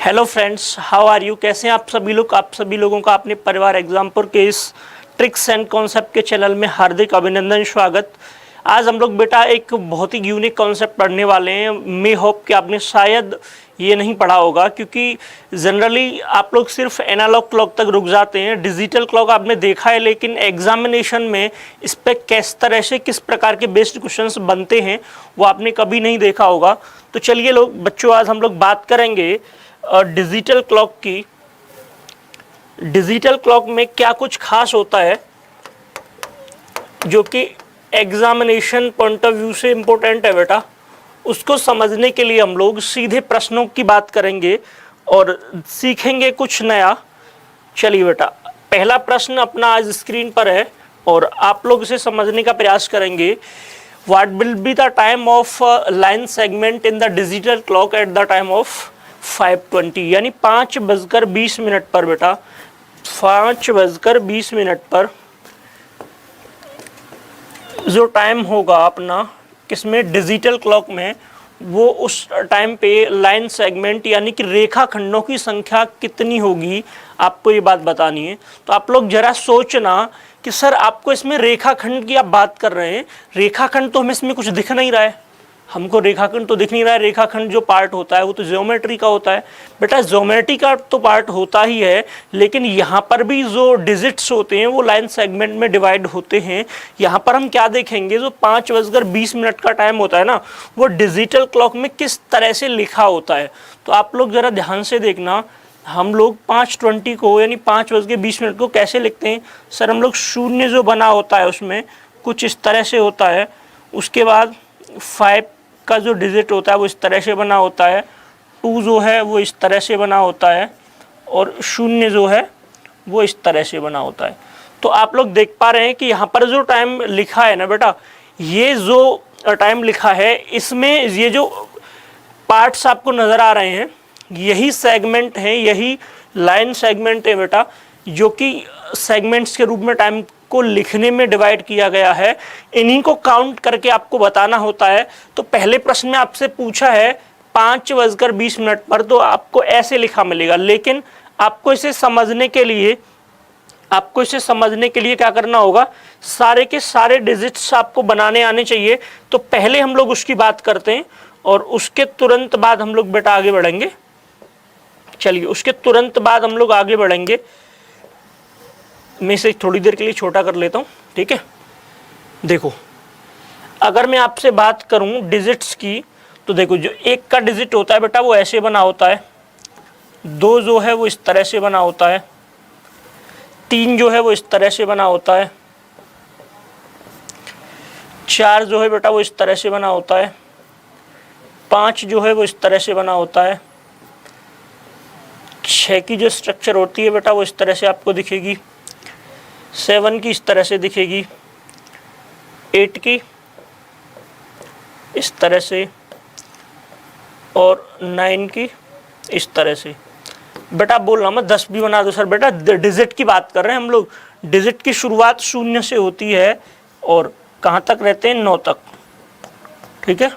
Hello friends, how are you. कैसे हैं आप सभी लोग। आप सभी लोगों का अपने परिवार एग्जाम्पल के इस ट्रिक्स एंड कॉन्सेप्ट के चैनल में हार्दिक अभिनंदन, स्वागत। आज हम लोग बेटा एक बहुत ही यूनिक कॉन्सेप्ट पढ़ने वाले हैं। मे होप कि आपने शायद ये नहीं पढ़ा होगा, क्योंकि जनरली आप लोग सिर्फ एनालॉग क्लॉक तक रुक जाते हैं। डिजिटल क्लॉक आपने देखा है, लेकिन एग्जामिनेशन में इस पर किस तरह से किस प्रकार के बेस्ड क्वेश्चंस बनते हैं वो आपने कभी नहीं देखा होगा। तो चलिए लोग बच्चों, आज हम लोग बात करेंगे डिजिटल क्लॉक की। डिजिटल क्लॉक में क्या कुछ खास होता है जो कि एग्जामिनेशन पॉइंट ऑफ व्यू से इम्पोर्टेंट है बेटा। उसको समझने के लिए हम लोग सीधे प्रश्नों की बात करेंगे और सीखेंगे कुछ नया। चलिए बेटा, पहला प्रश्न अपना आज स्क्रीन पर है और आप लोग इसे समझने का प्रयास करेंगे। What will be the time of line segment in the digital clock at the time of 5:20, यानी 5:20 पर बेटा, 5:20 पर जो टाइम होगा अपना किसमें, डिजिटल क्लॉक में, वो उस टाइम पे लाइन सेगमेंट यानी कि रेखा खंडों की संख्या कितनी होगी, आपको ये बात बतानी है। तो आप लोग जरा सोचना कि सर आपको इसमें रेखाखंड की आप बात कर रहे हैं, रेखाखंड तो हमें इसमें कुछ दिख नहीं रहा है, हमको रेखाखंड तो दिख नहीं रहा है। रेखाखंड जो पार्ट होता है वो तो ज्योमेट्री का होता है बेटा, ज्योमेट्री का तो पार्ट होता ही है, लेकिन यहाँ पर भी जो डिजिट्स होते हैं वो लाइन सेगमेंट में डिवाइड होते हैं। यहाँ पर हम क्या देखेंगे, जो 5:20 का टाइम होता है ना, वो डिजिटल क्लॉक में किस तरह से लिखा होता है। तो आप लोग जरा ध्यान से देखना, हम लोग 5:20 को यानी 5:20 को कैसे लिखते हैं। सर हम लोग शून्य जो बना होता है उसमें कुछ इस तरह से होता है, उसके बाद 5 का जो डिजिट होता है वो इस तरह से बना होता है, 2 जो है वो इस तरह से बना होता है और 0 जो है वो इस तरह से बना होता है। तो आप लोग देख पा रहे हैं कि यहाँ पर जो टाइम लिखा है ना बेटा, ये जो टाइम लिखा है इसमें ये जो पार्ट्स आपको नज़र आ रहे हैं यही सेगमेंट हैं, यही लाइन सेगमेंट है बेटा, जो कि सेगमेंट्स के रूप में टाइम को लिखने में डिवाइड किया गया है। इन्हीं को काउंट करके आपको बताना होता है। तो पहले प्रश्न में आपसे पूछा है 5:20 पर, तो आपको ऐसे लिखा मिलेगा, लेकिन आपको इसे समझने के लिए क्या करना होगा, सारे के सारे डिजिट्स आपको बनाने आने चाहिए। तो पहले हम लोग उसकी बात करते हैं और उसके तुरंत बाद हम लोग बेटा आगे बढ़ेंगे। चलिए, उसके तुरंत बाद हम लोग आगे बढ़ेंगे। मैं इसे थोड़ी देर के लिए छोटा कर लेता हूँ, ठीक है। देखो, अगर मैं आपसे बात करूँ डिजिट्स की, तो देखो जो 1 का डिजिट होता है बेटा वो ऐसे बना होता है, 2 जो है वो इस तरह से बना होता है, 3 जो है वो इस तरह से बना होता है, 4 जो है बेटा वो इस तरह से बना होता है, 5 जो है वो इस तरह से बना होता है, 6 की जो स्ट्रक्चर होती है बेटा वो इस तरह से आपको दिखेगी, 7 की इस तरह से दिखेगी, 8 की इस तरह से और 9 की इस तरह से। बेटा बोल रहा मैं 10 भी बना दो। सर बेटा डिजिट की बात कर रहे हैं हम लोग। डिजिट की शुरुआत 0 से होती है और कहाँ तक रहते हैं, 9 तक, ठीक है।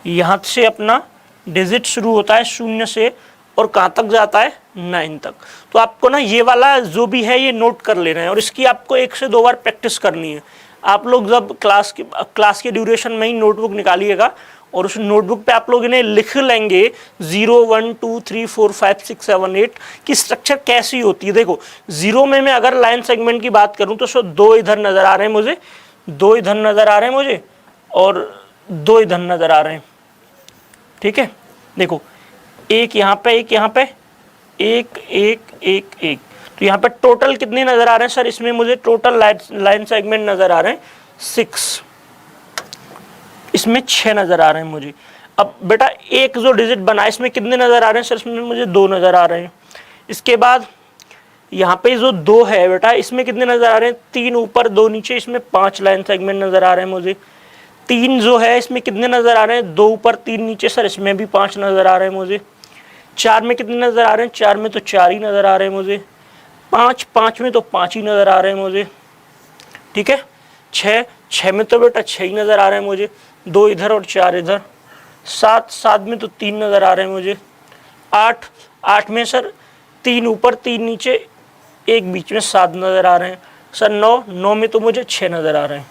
यहाँ से अपना डिजिट शुरू होता है 0 से और कहाँ तक जाता है, 9 तक। तो आपको ना ये वाला जो भी है ये नोट कर लेना है और इसकी आपको 1 से 2 बार प्रैक्टिस करनी है। आप लोग जब क्लास के ड्यूरेशन में ही नोटबुक निकालिएगा और उस नोटबुक पे आप लोग इन्हें लिख लेंगे 0, 1, 2, 3, 4, 5, 6, 7, 8 की स्ट्रक्चर कैसी होती है। देखो 0 में मैं अगर लाइन सेगमेंट की बात करूँ तो सो 2 इधर नज़र आ रहे हैं मुझे, 2 इधर नज़र आ रहे हैं मुझे और 2 इधर नज़र आ रहे हैं, ठीक है। देखो एक यहाँ पे, एक यहाँ पे, एक एक एक एक, तो यहाँ पे टोटल कितने नजर आ रहे हैं सर, इसमें मुझे टोटल लाइन सेगमेंट नजर आ रहे हैं 6, इसमें 6 नजर आ रहे हैं मुझे। अब बेटा एक जो डिजिट बना इसमें कितने नजर आ रहे हैं सर, इसमें मुझे 2 नजर आ रहे हैं। इसके बाद यहाँ पे जो 2 है बेटा इसमें कितने नजर आ रहे हैं, 3 ऊपर 2 नीचे, इसमें 5 लाइन सेगमेंट नजर आ रहे हैं मुझे। 3 जो है इसमें कितने नजर आ रहे हैं, 2 ऊपर 3 नीचे, सर इसमें भी 5 नजर आ रहे हैं मुझे। 4 में कितने नजर आ रहे हैं, 4 में तो 4 ही नजर आ रहे हैं मुझे। 5 में तो 5 ही नजर आ रहे हैं मुझे, ठीक है। 6 में तो बेटा 6 ही नजर आ रहे हैं मुझे, 2 इधर और 4 इधर। 7 में तो 3 नजर आ रहे हैं मुझे। 8 8 में सर 3 ऊपर 3 नीचे, 1 बीच में 7 नज़र आ रहे हैं। सर 9 में तो मुझे 6 नज़र आ रहे हैं।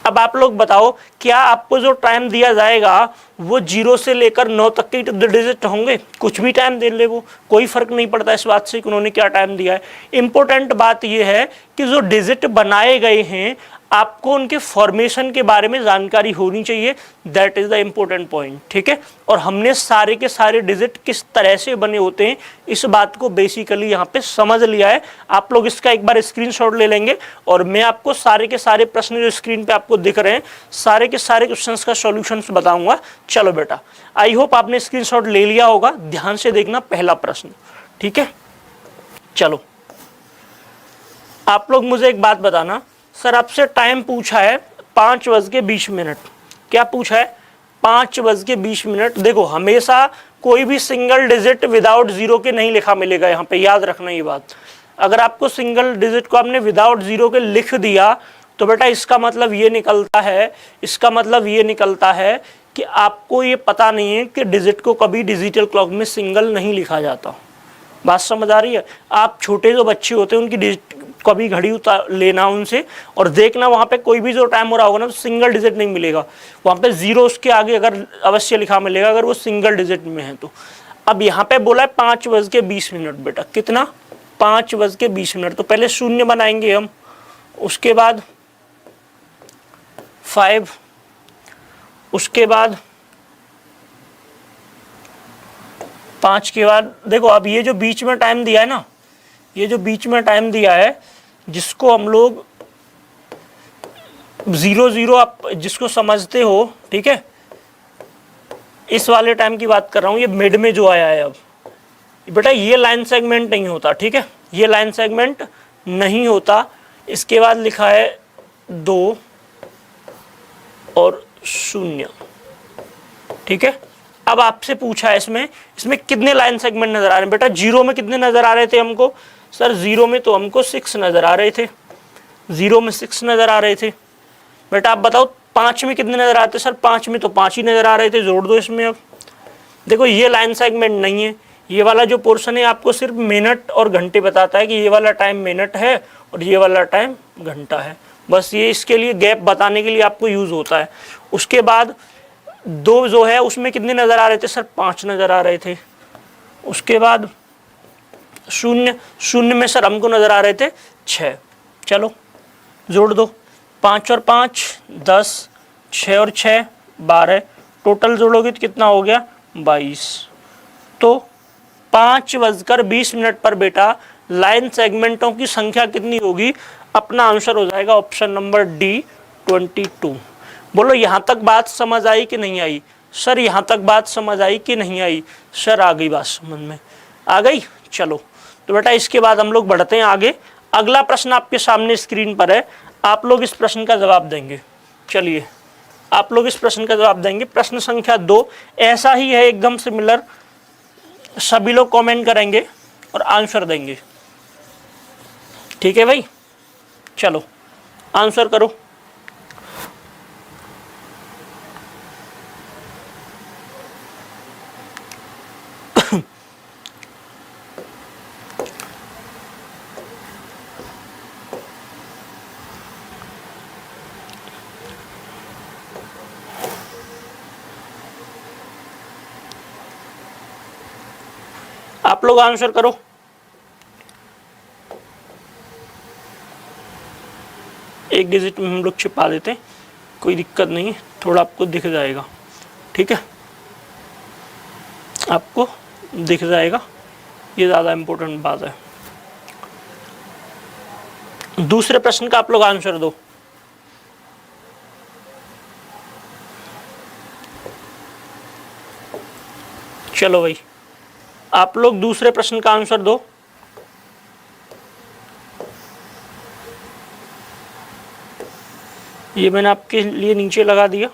अब आप लोग बताओ, क्या आपको जो टाइम दिया जाएगा वो 0 से लेकर 9 तक के डिजिट होंगे? कुछ भी टाइम दे ले, वो कोई फर्क नहीं पड़ता इस बात से कि उन्होंने क्या टाइम दिया है। इंपॉर्टेंट बात यह है कि जो डिजिट बनाए गए हैं आपको उनके फॉर्मेशन के बारे में जानकारी होनी चाहिए, that is the important point. ठीक है, और हमने सारे के सारे डिजिट किस तरह से बने होते हैं इस बात को बेसिकली यहाँ पे समझ लिया है। आप लोग इसका एक बार स्क्रीनशॉट ले लेंगे और मैं आपको सारे के सारे प्रश्न जो स्क्रीन पे आपको दिख रहे हैं सारे के सारे क्वेश्चंस का सॉल्यूशन बताऊंगा। चलो बेटा, आई होप आपने स्क्रीनशॉट ले लिया होगा। ध्यान से देखना पहला प्रश्न। ठीक है, चलो आप लोग मुझे एक बात बताना, सर आपसे टाइम पूछा है 5:20। क्या पूछा है? 5:20। देखो, हमेशा कोई भी सिंगल डिजिट विदाउट जीरो के नहीं लिखा मिलेगा, यहाँ पे याद रखना ये बात। अगर आपको सिंगल डिजिट को आपने विदाउट जीरो के लिख दिया तो बेटा इसका मतलब ये निकलता है कि आपको ये पता नहीं है कि डिजिट को कभी डिजिटल क्लॉक में सिंगल नहीं लिखा जाता। बात समझ आ रही है? आप छोटे जो बच्चे होते हैं उनकी डिजिट कभी घड़ी उतार लेना उनसे और देखना वहाँ पे कोई भी जो टाइम हो रहा होगा ना तो सिंगल डिजिट नहीं मिलेगा, वहाँ पे 0 उसके आगे अगर अवश्य लिखा मिलेगा अगर वो सिंगल डिजिट में है तो। अब यहाँ पे बोला है 5:20 बेटा, कितना? 5:20। तो पहले 0 बनाएंगे हम, उसके बाद 5, उसके बाद 5 के बाद देखो अब ये जो बीच में टाइम दिया है ना, ये जो बीच में टाइम दिया है जिसको हम लोग 0 आप जिसको समझते हो, ठीक है, इस वाले टाइम की बात कर रहा हूं, ये मिड में जो आया है अब बेटा ये लाइन सेगमेंट नहीं होता। ठीक है, ये लाइन सेगमेंट नहीं होता। इसके बाद लिखा है 2 और 0। ठीक है, अब आपसे पूछा है इसमें कितने लाइन सेगमेंट नजर आ रहे हैं बेटा? 0 में कितने नजर आ रहे थे हमको? सर 0 में तो हमको 6 नजर आ रहे थे, 0 में 6 नजर आ रहे थे। बेटा आप बताओ 5 में कितने नजर आते? सर 5 में तो 5 ही नजर आ रहे थे, जोड़ दो इसमें। अब देखो ये लाइन सेगमेंट नहीं है, ये वाला जो पोर्शन है आपको सिर्फ मिनट और घंटे बताता है कि ये वाला टाइम मिनट है और ये वाला टाइम घंटा है। बस ये इसके लिए गैप बताने के लिए आपको यूज होता है। उसके बाद 2 जो है उसमें कितने नजर आ रहे थे? सर 5 नजर आ रहे थे। उसके बाद 0 में सर हमको नजर आ रहे थे 6। चलो जोड़ दो, 5 और 5 10, 6 और 6 12, टोटल जोड़ोगे तो कितना हो गया? 22। तो 5:20 पर बेटा लाइन सेगमेंटों की संख्या कितनी होगी? अपना आंसर हो जाएगा ऑप्शन नंबर डी 22। बोलो यहाँ तक बात समझ आई कि नहीं आई? सर यहाँ तक बात समझ आई कि नहीं आई? सर आ गई बात समझ में, आ गई। चलो तो बेटा इसके बाद हम लोग बढ़ते हैं आगे। अगला प्रश्न आपके सामने स्क्रीन पर है, आप लोग इस प्रश्न का जवाब देंगे। चलिए आप लोग इस प्रश्न का जवाब देंगे। प्रश्न संख्या 2 ऐसा ही है, एकदम सिमिलर। सभी लोग कमेंट करेंगे और आंसर देंगे। ठीक है भाई, चलो आंसर करो। आप लोग आंसर करो। एक डिजिट में हम लोग छिपा देते हैं, कोई दिक्कत नहीं है, थोड़ा आपको दिख जाएगा। ठीक है, आपको दिख जाएगा, ये ज़्यादा इम्पोर्टेंट बात है। दूसरे प्रश्न का आप लोग आंसर दो। चलो भाई आप लोग दूसरे प्रश्न का आंसर दो। ये मैंने आपके लिए नीचे लगा दिया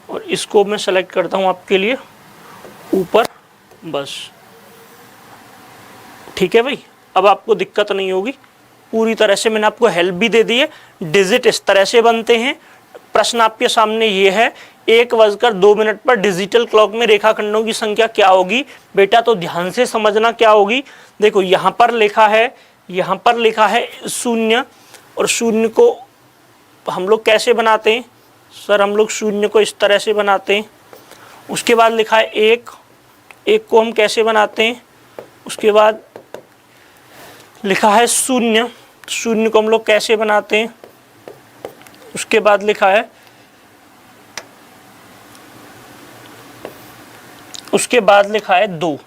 और इसको मैं सेलेक्ट करता हूं आपके लिए ऊपर, बस। ठीक है भाई, अब आपको दिक्कत नहीं होगी। पूरी तरह से मैंने आपको हेल्प भी दे दी है। डिजिट इस तरह से बनते हैं, प्रश्न आपके सामने ये है, 1:02 पर डिजिटल क्लॉक में रेखाखंडों की संख्या क्या होगी। बेटा तो ध्यान से समझना क्या होगी। देखो यहाँ पर लिखा है 0, और 0 को हम लोग कैसे बनाते हैं सर, हम लोग 0 को इस तरह से बनाते हैं। उसके बाद लिखा है 1 को हम कैसे बनाते हैं, उसके बाद लिखा है 0 को हम लोग कैसे बनाते हैं। उसके बाद लिखा है, उसके बाद लिखा है 2।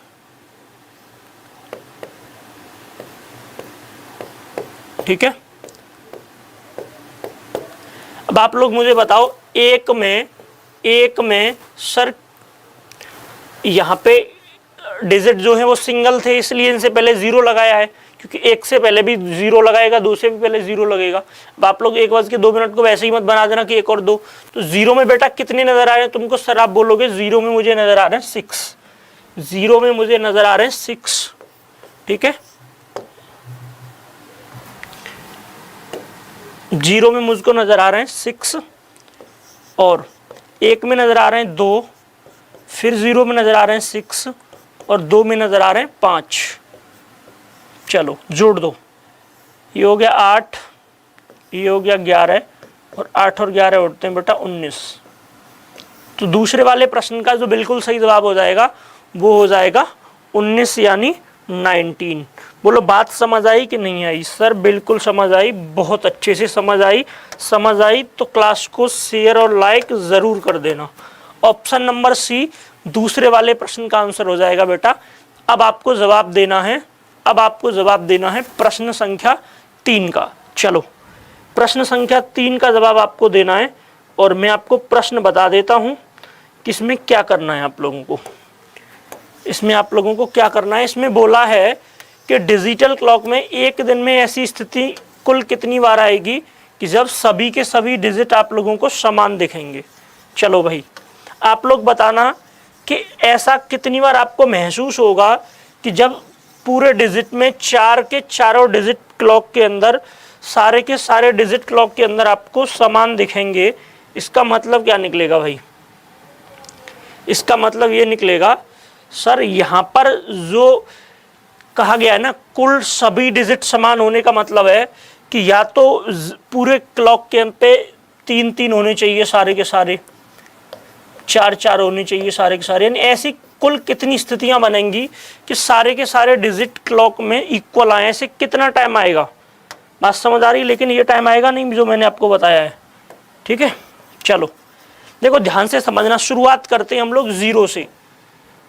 ठीक है, अब आप लोग मुझे बताओ, एक में सर यहाँ पे डिजिट जो है वो सिंगल थे, इसलिए इनसे पहले 0 लगाया है, क्योंकि 1 से पहले भी 0 लगाएगा, 2 से भी पहले 0 लगेगा। अब आप लोग 1:02 को वैसे ही मत बना देना कि 1 और 2। तो 0 में बेटा कितने नजर आ रहे हैं तुमको सर, आप बोलोगे 0 में मुझे नजर आ रहे हैं 6, 0 में मुझे नजर आ रहे हैं 6। ठीक है, 0 में मुझको नजर आ रहे हैं 6, और 1 में नजर आ रहे हैं 2, फिर 0 में नजर आ रहे हैं 6, और 2 में नजर आ रहे हैं 5। चलो जोड़ दो, ये हो गया 8, ये हो गया 11, और 8 और 11 उठते हैं बेटा 19। तो दूसरे वाले प्रश्न का जो बिल्कुल सही जवाब हो जाएगा वो हो जाएगा 19 यानी 19। बोलो बात समझ आई कि नहीं आई सर? बिल्कुल समझ आई, बहुत अच्छे से समझ आई तो क्लास को शेयर और लाइक जरूर कर देना। ऑप्शन नंबर सी दूसरे वाले प्रश्न का आंसर हो जाएगा बेटा। अब आपको जवाब देना है प्रश्न संख्या 3 का। चलो प्रश्न संख्या 3 का जवाब आपको देना है, और मैं आपको प्रश्न बता देता हूं कि इसमें क्या करना है आप लोगों को। क्या करना है, इसमें बोला है कि डिजिटल क्लॉक में एक दिन में ऐसी स्थिति कुल कितनी बार आएगी कि जब सभी के सभी डिजिट आप लोगों को समान दिखेंगे। चलो भाई आप लोग बताना कि ऐसा कितनी बार आपको महसूस होगा कि जब पूरे डिजिट में 4 के चारों डिजिट क्लॉक के अंदर, सारे के सारे डिजिट क्लॉक के अंदर आपको समान दिखेंगे। इसका मतलब क्या निकलेगा भाई? इसका मतलब ये निकलेगा सर, यहाँ पर जो कहा गया है ना कुल सभी डिजिट समान होने का मतलब है कि या तो पूरे क्लॉक के पे 3-3 होने चाहिए सारे के सारे, 4-4 होने चाहिए सारे के सारे, यानी ऐसी कुल कितनी स्थितियां बनेंगी कि सारे के सारे डिजिट क्लॉक में इक्वल आए। ऐसे कितना टाइम आएगा? बात समझ आ रही? लेकिन ये टाइम आएगा नहीं जो मैंने आपको बताया है। ठीक है, चलो देखो ध्यान से समझना। शुरुआत करते हैं हम लोग 0 से,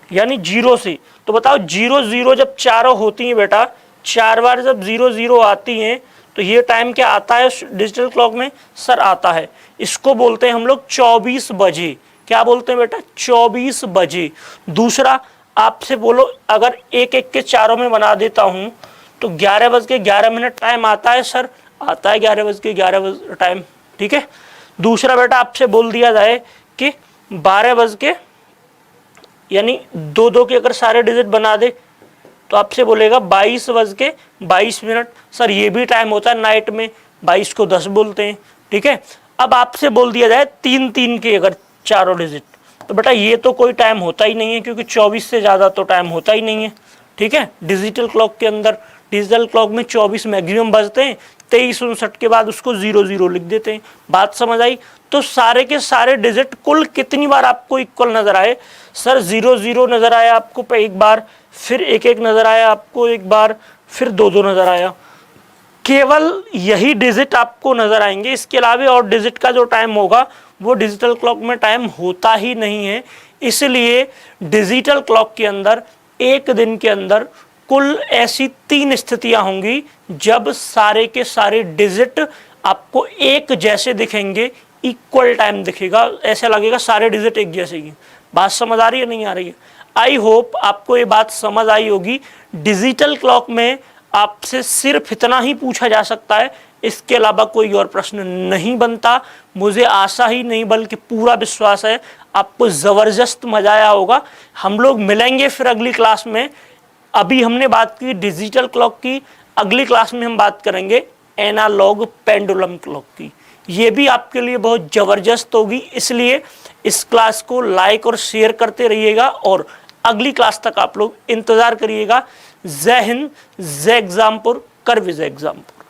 यानी 0 से। तो बताओ 0-0 जब चारों होती हैं बेटा, 4 बार जब 0-0 आती हैं तो ये टाइम क्या आता है डिजिटल क्लॉक में? सर आता है, इसको बोलते हैं हम लोग 24 बजे। क्या बोलते हैं बेटा? 24 बजे। दूसरा आपसे बोलो, अगर 1-1 के चारों में बना देता हूं तो 11:11 टाइम आता है सर? आता है 11:11 टाइम। ठीक है, दूसरा बेटा आपसे बोल दिया जाए कि 12 यानी 2-2 के अगर सारे डिजिट बना दे तो आपसे बोलेगा 22:22। सर ये भी टाइम होता है नाइट में, 22 को 10 बोलते हैं। ठीक है, अब आपसे बोल दिया जाए 3-3 के अगर चारों डिजिट, तो बेटा ये तो कोई टाइम होता ही नहीं है, क्योंकि 24 से ज़्यादा तो टाइम होता ही नहीं है। ठीक है, डिजिटल क्लॉक के अंदर, डिजिटल क्लॉक में 24 मैक्सिमम बजते हैं, 23:59 के बाद उसको 0-0 लिख देते हैं। बात समझ आई? तो सारे के सारे डिजिट कुल कितनी बार आपको इक्वल नजर आए? सर 0-0 नजर आया आपको एक बार, फिर 1-1 नजर आया आपको एक बार, फिर 2-2 नजर आया। केवल यही डिजिट आपको नजर आएंगे, इसके अलावा और डिजिट का जो टाइम होगा वो डिजिटल क्लॉक में टाइम होता ही नहीं है। इसलिए डिजिटल क्लॉक के अंदर एक दिन के अंदर कुल ऐसी 3 स्थितियां होंगी जब सारे के सारे डिजिट आपको एक जैसे दिखेंगे, इक्वल टाइम दिखेगा, ऐसा लगेगा सारे डिजिट एक जैसे ही। बात समझ आ रही है नहीं आ रही है? आई होप आपको ये बात समझ आई होगी। डिजिटल क्लॉक में आपसे सिर्फ इतना ही पूछा जा सकता है, इसके अलावा कोई और प्रश्न नहीं बनता। मुझे आशा ही नहीं बल्कि पूरा विश्वास है आपको जबरदस्त मजा आया होगा। हम लोग मिलेंगे फिर अगली क्लास में। अभी हमने बात की डिजिटल क्लॉक की, अगली क्लास में हम बात करेंगे एनालॉग पेंडुलम क्लॉक की। ये भी आपके लिए बहुत ज़बरदस्त होगी, इसलिए इस क्लास को लाइक और शेयर करते रहिएगा और अगली क्लास तक आप लोग इंतज़ार करिएगा। जय हिंद, जय एग्जामपुर, कर विजय एग्जामपुर।